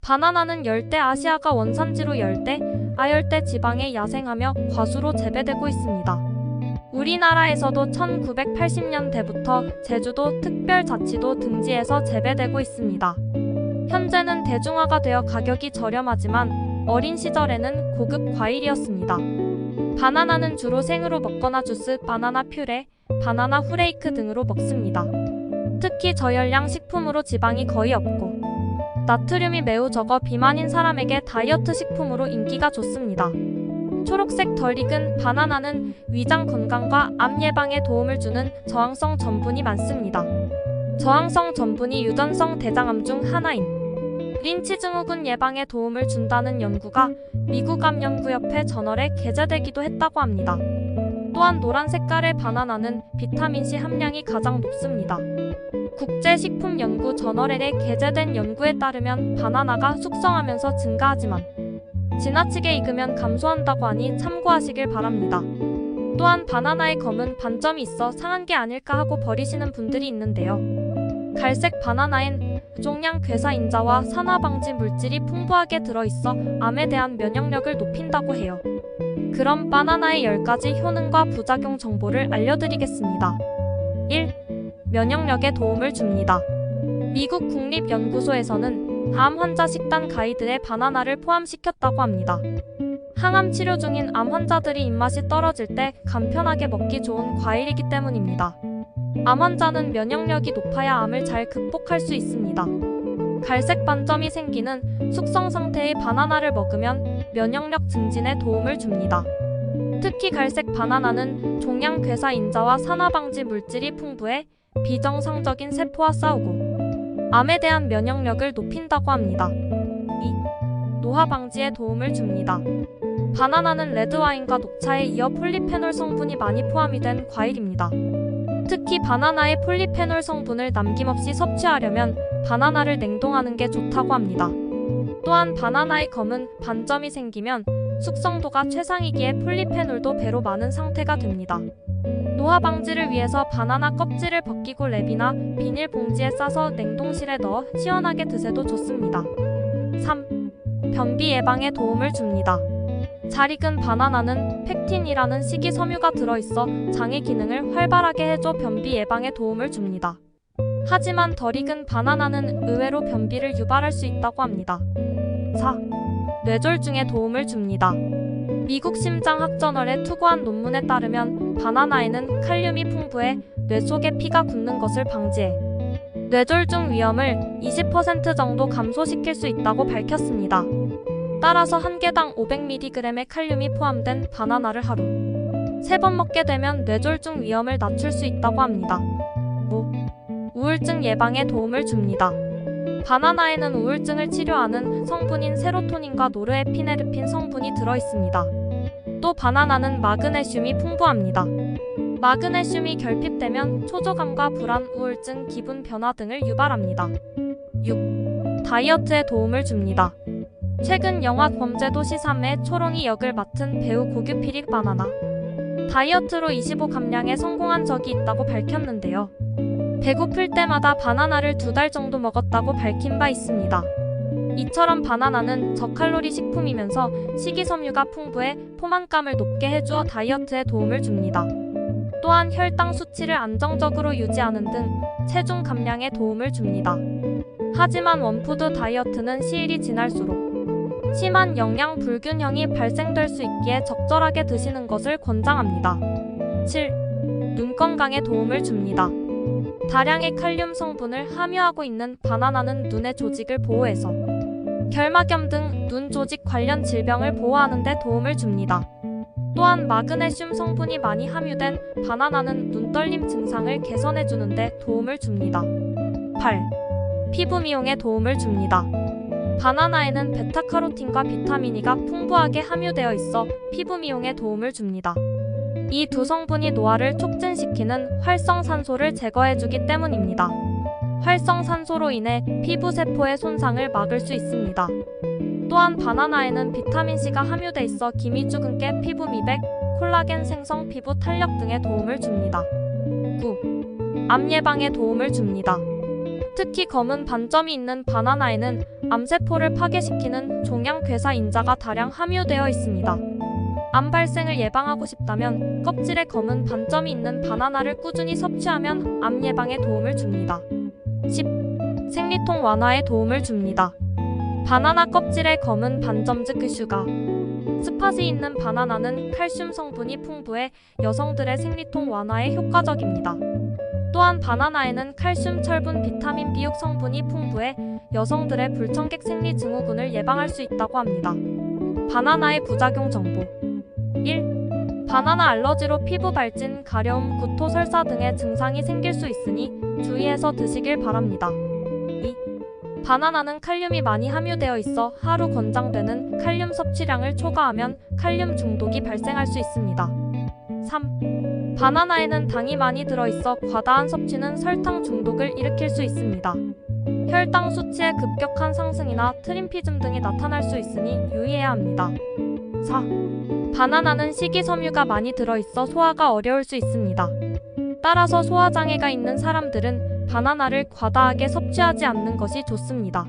바나나는 열대 아시아가 원산지로 열대, 아열대 지방에 야생하며 과수로 재배되고 있습니다. 우리나라에서도 1980년대부터 제주도 특별자치도 등지에서 재배되고 있습니다. 현재는 대중화가 되어 가격이 저렴하지만 어린 시절에는 고급 과일이었습니다. 바나나는 주로 생으로 먹거나 주스, 바나나 퓨레, 바나나 후레이크 등으로 먹습니다. 특히 저열량 식품으로 지방이 거의 없고 나트륨이 매우 적어 비만인 사람에게 다이어트 식품으로 인기가 좋습니다. 초록색 덜 익은 바나나는 위장 건강과 암 예방에 도움을 주는 저항성 전분이 많습니다. 저항성 전분이 유전성 대장암 중 하나인 린치 증후군 예방에 도움을 준다는 연구가 미국 암연구협회 저널에 게재되기도 했다고 합니다. 또한 노란 색깔의 바나나는 비타민C 함량이 가장 높습니다. 국제식품연구 저널에 게재된 연구에 따르면 바나나가 숙성하면서 증가하지만 지나치게 익으면 감소한다고 하니 참고하시길 바랍니다. 또한 바나나의 검은 반점이 있어 상한 게 아닐까 하고 버리시는 분들이 있는데요. 갈색 바나나엔 종양 괴사인자와 산화방지 물질이 풍부하게 들어있어 암에 대한 면역력을 높인다고 해요. 그럼 바나나의 10가지 효능과 부작용 정보를 알려드리겠습니다. 1. 면역력에 도움을 줍니다. 미국 국립연구소에서는 암 환자 식단 가이드에 바나나를 포함시켰다고 합니다. 항암 치료 중인 암 환자들이 입맛이 떨어질 때 간편하게 먹기 좋은 과일이기 때문입니다. 암 환자는 면역력이 높아야 암을 잘 극복할 수 있습니다. 갈색 반점이 생기는 숙성 상태의 바나나를 먹으면 면역력 증진에 도움을 줍니다. 특히 갈색 바나나는 종양 괴사인자와 산화방지 물질이 풍부해 비정상적인 세포와 싸우고 암에 대한 면역력을 높인다고 합니다. 2. 노화 방지에 도움을 줍니다. 바나나는 레드와인과 녹차에 이어 폴리페놀 성분이 많이 포함이 된 과일입니다. 특히 바나나의 폴리페놀 성분을 남김없이 섭취하려면 바나나를 냉동하는 게 좋다고 합니다. 또한 바나나의 검은 반점이 생기면 숙성도가 최상이기에 폴리페놀도 배로 많은 상태가 됩니다. 노화 방지를 위해서 바나나 껍질을 벗기고 랩이나 비닐 봉지에 싸서 냉동실에 넣어 시원하게 드세도 좋습니다. 3. 변비 예방에 도움을 줍니다. 잘 익은 바나나는 펙틴이라는 식이섬유가 들어있어 장의 기능을 활발하게 해줘 변비 예방에 도움을 줍니다. 하지만 덜 익은 바나나는 의외로 변비를 유발할 수 있다고 합니다. 4. 뇌졸중에 도움을 줍니다. 미국 심장학저널에 투고한 논문에 따르면 바나나에는 칼륨이 풍부해 뇌 속에 피가 굳는 것을 방지해 뇌졸중 위험을 20% 정도 감소시킬 수 있다고 밝혔습니다. 따라서 한 개당 500mg의 칼륨이 포함된 바나나를 하루 3번 먹게 되면 뇌졸중 위험을 낮출 수 있다고 합니다. 5. 우울증 예방에 도움을 줍니다. 바나나에는 우울증을 치료하는 성분인 세로토닌과 노르에피네르핀 성분이 들어있습니다. 또 바나나는 마그네슘이 풍부합니다. 마그네슘이 결핍되면 초조감과 불안, 우울증, 기분 변화 등을 유발합니다. 6. 다이어트에 도움을 줍니다. 최근 영화 범죄도시 3의 초롱이 역을 맡은 배우 고규필이 바나나 다이어트로 25감량에 성공한 적이 있다고 밝혔는데요. 배고플 때마다 바나나를 2달 정도 먹었다고 밝힌 바 있습니다. 이처럼 바나나는 저칼로리 식품이면서 식이섬유가 풍부해 포만감을 높게 해주어 다이어트에 도움을 줍니다. 또한 혈당 수치를 안정적으로 유지하는 등 체중 감량에 도움을 줍니다. 하지만 원푸드 다이어트는 시일이 지날수록 심한 영양 불균형이 발생될 수 있기에 적절하게 드시는 것을 권장합니다. 7. 눈 건강에 도움을 줍니다. 다량의 칼륨 성분을 함유하고 있는 바나나는 눈의 조직을 보호해서 결막염 등 눈 조직 관련 질병을 보호하는 데 도움을 줍니다. 또한 마그네슘 성분이 많이 함유된 바나나는 눈떨림 증상을 개선해주는 데 도움을 줍니다. 8. 피부 미용에 도움을 줍니다. 바나나에는 베타카로틴과 비타민 E가 풍부하게 함유되어 있어 피부 미용에 도움을 줍니다. 이 두 성분이 노화를 촉진시키는 활성산소를 제거해주기 때문입니다. 활성산소로 인해 피부 세포의 손상을 막을 수 있습니다. 또한 바나나에는 비타민C가 함유돼 있어 기미주근깨, 피부 미백, 콜라겐 생성, 피부 탄력 등에 도움을 줍니다. 9. 암 예방에 도움을 줍니다. 특히 검은 반점이 있는 바나나에는 암세포를 파괴시키는 종양괴사인자가 다량 함유되어 있습니다. 암 발생을 예방하고 싶다면 껍질에 검은 반점이 있는 바나나를 꾸준히 섭취하면 암 예방에 도움을 줍니다. 10. 생리통 완화에 도움을 줍니다. 바나나 껍질에 검은 반점 즉 슈가 스팟이 있는 바나나는 칼슘 성분이 풍부해 여성들의 생리통 완화에 효과적입니다. 또한 바나나에는 칼슘, 철분, 비타민 B6 성분이 풍부해 여성들의 불청객 생리 증후군을 예방할 수 있다고 합니다. 바나나의 부작용 정보 1. 바나나 알러지로 피부 발진, 가려움, 구토, 설사 등의 증상이 생길 수 있으니 주의해서 드시길 바랍니다. 2. 바나나는 칼륨이 많이 함유되어 있어 하루 권장되는 칼륨 섭취량을 초과하면 칼륨 중독이 발생할 수 있습니다. 3. 바나나에는 당이 많이 들어있어 과다한 섭취는 설탕 중독을 일으킬 수 있습니다. 혈당 수치의 급격한 상승이나 트림피즘 등이 나타날 수 있으니 유의해야 합니다. 4. 바나나는 식이섬유가 많이 들어있어 소화가 어려울 수 있습니다. 따라서 소화장애가 있는 사람들은 바나나를 과다하게 섭취하지 않는 것이 좋습니다.